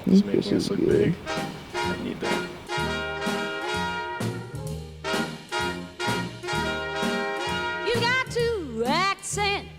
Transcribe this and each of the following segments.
It's making us look big. I need that. You got to accentuate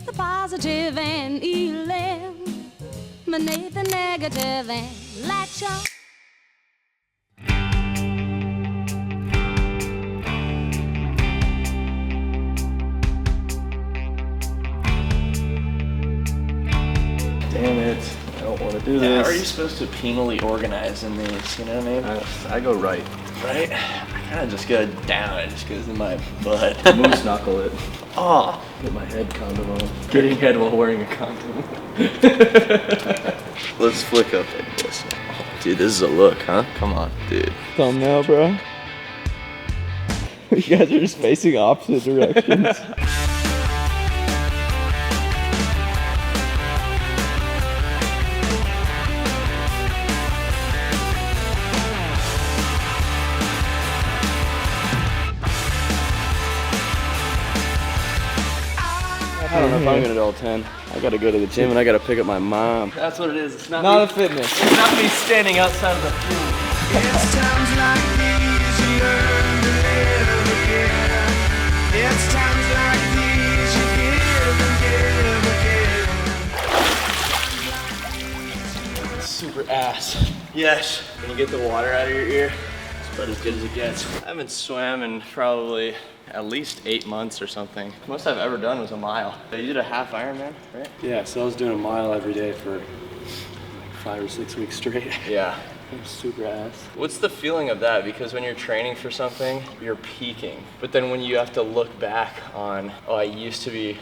the positive and eliminate the negative and latch on. Damn it. I don't want to do Yeah, this. how are you supposed to penally organize in these, you know what I mean? I go right. Right? I kind of just go down, it just goes in my butt. Moose knuckle it. Oh, Get my head condom on. Getting head while wearing a condom. let's flick up like this. Dude, this is a look, huh? Come on, dude. Thumbnail, bro. You guys are just facing opposite directions. I don't know if I'm gonna do all 10. I gotta go to the gym and I gotta pick up my mom. That's what it is. It's not Not me. a fitness. It's not me standing outside of the pool. It's times like these you learn to live again. It's times like these you give again. Super ass. Yes. When you get the water out of your ear, it's about as good as it gets. I haven't swam in probably at least 8 months or something. Most I've ever done was a mile. You did a half Ironman, right? Yeah, so I was doing a mile every day for 5 or 6 weeks straight. Yeah. It was super ass. What's the feeling of that? Because when you're training for something, you're peaking. But then when you have to look back on, oh, I used to be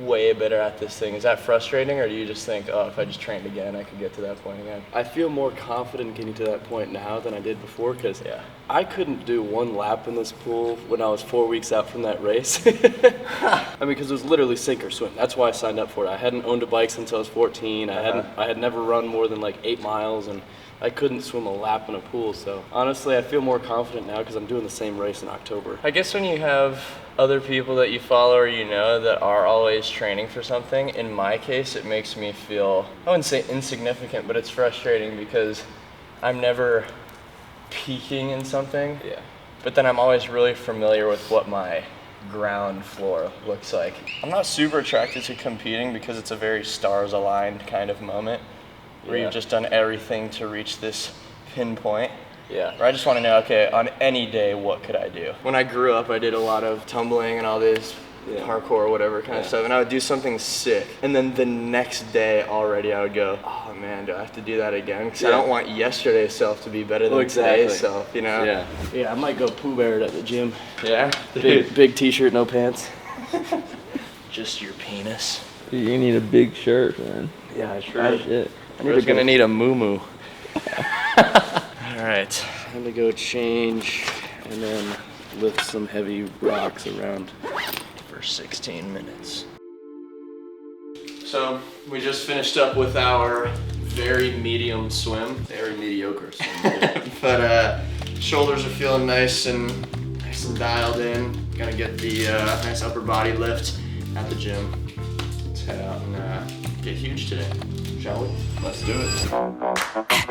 way better at this thing, is that frustrating, or do you just think, oh, if I just trained again, I could get to that point again? I feel more confident getting to that point now than I did before, because Yeah. I couldn't do 1 lap in this pool when I was 4 weeks out from that race. I mean, because it was literally sink or swim. That's why I signed up for it. I hadn't owned a bike since I was 14. I had never run more than like 8 miles, and I couldn't swim a lap in a pool. So honestly, I feel more confident now because I'm doing the same race in October. I guess when you have other people that you follow or you know that are always training for something, in my case, it makes me feel, I wouldn't say insignificant, but it's frustrating because I'm never peaking in something. Yeah. But then I'm always really familiar with what my ground floor looks like. I'm not super attracted to competing because it's a very stars aligned kind of moment where Yeah. you've just done everything to reach this pinpoint. Yeah. Where I just want to know, okay, on any day, what could I do? When I grew up, I did a lot of tumbling and all this Yeah. parkour, whatever kind of stuff, and I would do something sick. And then the next day already, I would go, oh man, do I have to do that again? Because I Yeah. don't want yesterday's self to be better than exactly. today's self, you know? Yeah. Yeah, I might go Pooh Bear at the gym. Yeah? Big t-shirt, no pants. Just your penis. You need a big shirt, man. Yeah, I sure. Oh, shit. We're gonna need a moo-moo. All right. Time to go change and then lift some heavy rocks around. For 16 minutes. So we just finished up with our very medium swim. Very mediocre. So But shoulders are feeling nice and dialed in. Gonna get the nice upper body lift at the gym. Let's head out and get huge today, shall we? let's do it.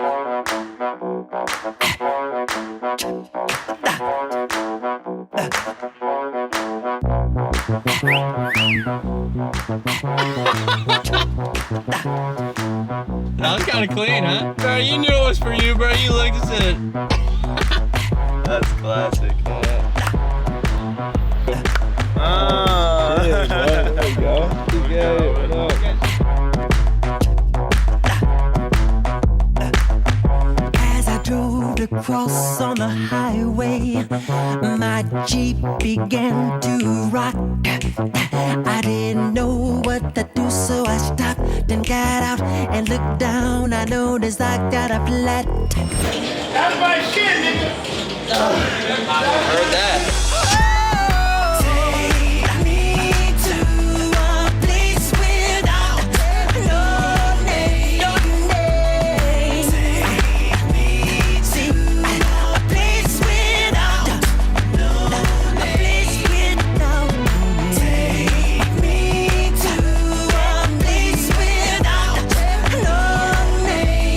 That was kind of clean, huh? Bro, you knew it was for you, bro. You looked at it. That's classic. Yeah, bro, there we go. You got it. What up? As I drove across on the highway, my Jeep began to rock. I didn't know what to do, so I stopped and got out and looked down. I noticed I got a flat. That's my shit, nigga. Heard that. Take me to a place without no name. Take me to a place without no name. Take me to a place without no name.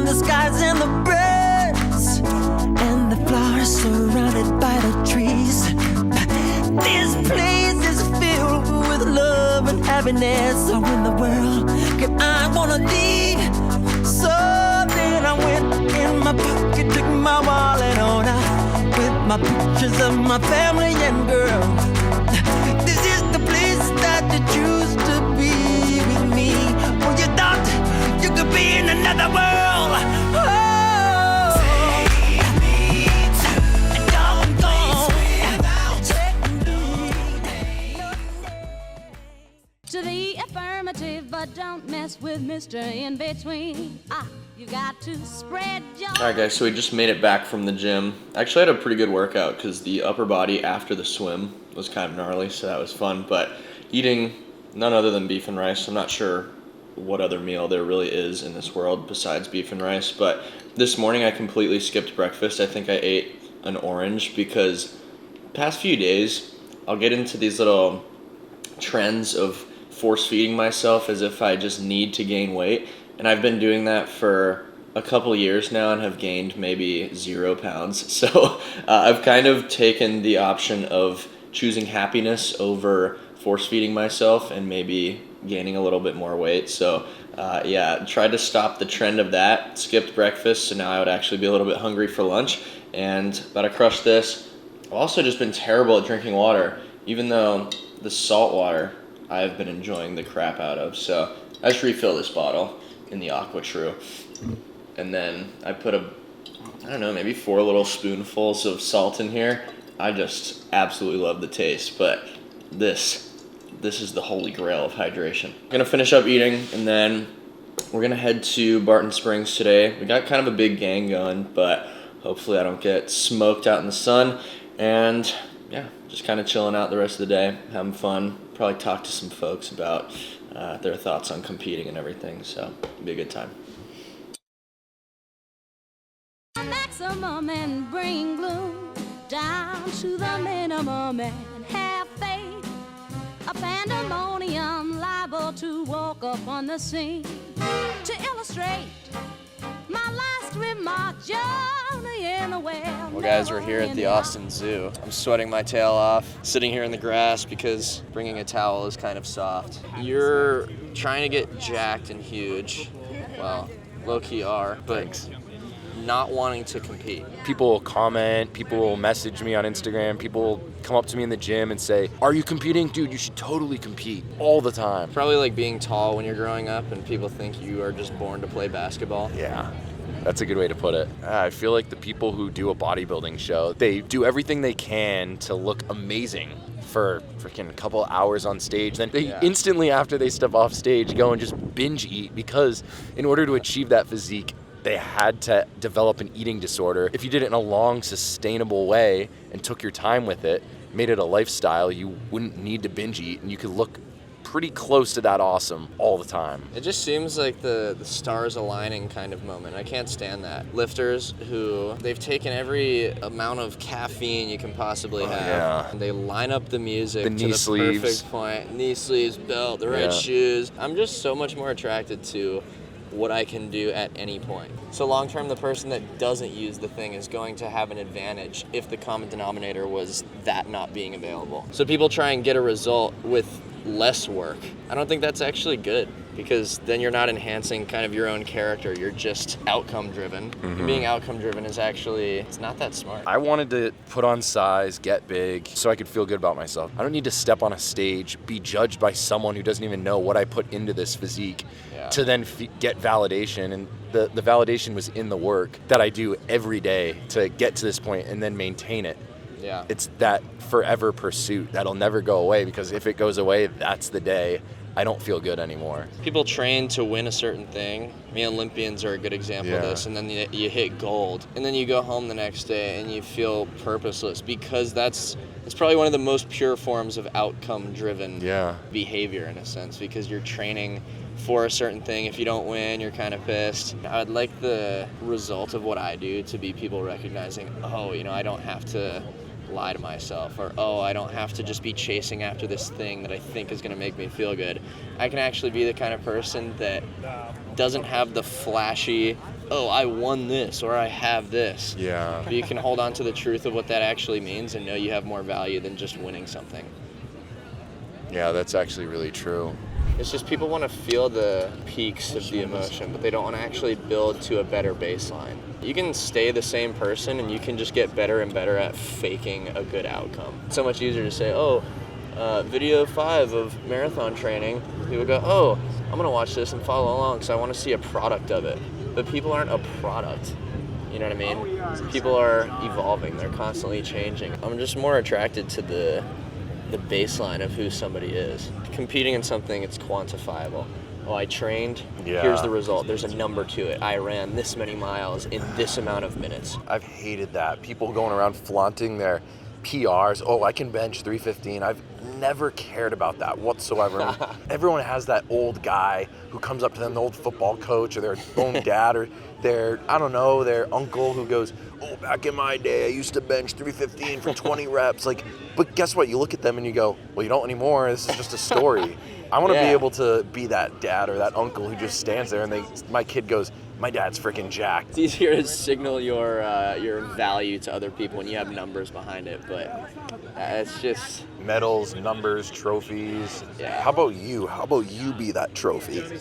the skies and the birds, and the flowers surrounded by the trees. This place is filled with love and happiness. So in the world can I wanna leave? So then I went in my pocket, took my wallet on out with my pictures of my family and girl. This is the place that you choose to be with me. When you thought you could be in another world. Take me to To the affirmative, but don't mess with Mr. In Between. You got to spread your... Alright guys, so we just made it back from the gym. Actually had a pretty good workout because the upper body after the swim was kind of gnarly, so that was fun. But eating none other than beef and rice. I'm not sure what other meal there really is in this world besides beef and rice. But this morning I completely skipped breakfast. I think I ate an orange because past few days I'll get into these little trends of force feeding myself as if I just need to gain weight. And I've been doing that for a couple years now and have gained maybe 0 pounds. So I've kind of taken the option of choosing happiness over force feeding myself and maybe gaining a little bit more weight. So yeah, tried to stop the trend of that, skipped breakfast, so now I would actually be a little bit hungry for lunch and about to crush this. I've also just been terrible at drinking water, even though the salt water I've been enjoying the crap out of. So I just refill this bottle in the AquaTrue. And then I put maybe 4 little spoonfuls of salt in here. I just absolutely love the taste, but this is the holy grail of hydration. I'm gonna finish up eating and then we're gonna head to Barton Springs today. We got kind of a big gang going, but hopefully I don't get smoked out in the sun. And yeah, just kind of chilling out the rest of the day, having fun. Probably talk to some folks about their thoughts on competing and everything, so it'll be a good time. Maximum and bring gloom down to the minimum and have faith. A pandemonium liable to walk up on the scene. To illustrate my last remark, Johnny in the well. Well guys, we're here at the Austin Zoo. I'm sweating my tail off, sitting here in the grass because bringing a towel is kind of soft. You're trying to get jacked and huge. Well, low-key are, but not wanting to compete. People will comment, people will message me on Instagram, people will come up to me in the gym and say, "Are you competing? Dude, you should totally compete." All the time. Probably like being tall when you're growing up and people think you are just born to play basketball. Yeah. That's a good way to put it. I feel like the people who do a bodybuilding show, they do everything they can to look amazing for freaking a couple hours on stage. Then they instantly after they step off stage go and just binge eat because in order to achieve that physique, they had to develop an eating disorder. If you did it in a long, sustainable way and took your time with it, made it a lifestyle, you wouldn't need to binge eat and you could look pretty close to that awesome all the time. It just seems like the stars aligning kind of moment. I can't stand that. Lifters who, they've taken every amount of caffeine you can possibly have. Yeah. And they line up the music The to knee the sleeves. perfect point. Knee sleeves, belt, the right shoes. I'm just so much more attracted to what I can do at any point. So long term, the person that doesn't use the thing is going to have an advantage if the common denominator was that not being available. So people try and get a result with less work. I don't think that's actually good because then you're not enhancing kind of your own character. You're just outcome driven. And being outcome driven is actually, it's not that smart. I wanted to put on size, get big, so I could feel good about myself. I don't need to step on a stage, be judged by someone who doesn't even know what I put into this physique to then get validation. And the validation was in the work that I do every day to get to this point and then maintain it. Yeah. It's that forever pursuit that'll never go away because if it goes away, that's the day I don't feel good anymore. People train to win a certain thing. I mean, Olympians are a good example of this. And then you hit gold. And then you go home the next day and you feel purposeless because it's probably one of the most pure forms of outcome-driven behavior in a sense because you're training for a certain thing. If you don't win, you're kind of pissed. I would like the result of what I do to be people recognizing, oh, you know, I don't have to lie to myself, or oh, I don't have to just be chasing after this thing that I think is going to make me feel good. I can actually be the kind of person that doesn't have the flashy oh, I won this or I have this. Yeah. But you can hold on to the truth of what that actually means and know you have more value than just winning something. Yeah, that's actually really true. It's just people want to feel the peaks of the emotion, but they don't want to actually build to a better baseline. You can stay the same person and you can just get better and better at faking a good outcome. It's so much easier to say, oh, video 5 of marathon training. People go, oh, I'm going to watch this and follow along because I want to see a product of it. But people aren't a product. You know what I mean? People are evolving. They're constantly changing. I'm just more attracted to the baseline of who somebody is. Competing in something, it's quantifiable. Oh, I trained, here's the result. There's a number to it. I ran this many miles in this amount of minutes. I've hated that. People going around flaunting their PRs. Oh, I can bench 315. I've never cared about that whatsoever. Everyone has that old guy who comes up to them, the old football coach or their own dad or their uncle who goes, oh, back in my day, I used to bench 315 for 20 reps. Like, but guess what? You look at them and you go, well, you don't anymore. This is just a story. I want to be able to be that dad or that uncle who just stands there and my kid goes, my dad's freaking jacked. It's easier to signal your value to other people when you have numbers behind it, but it's just... Medals, numbers, trophies. Yeah. How about you? How about you be that trophy?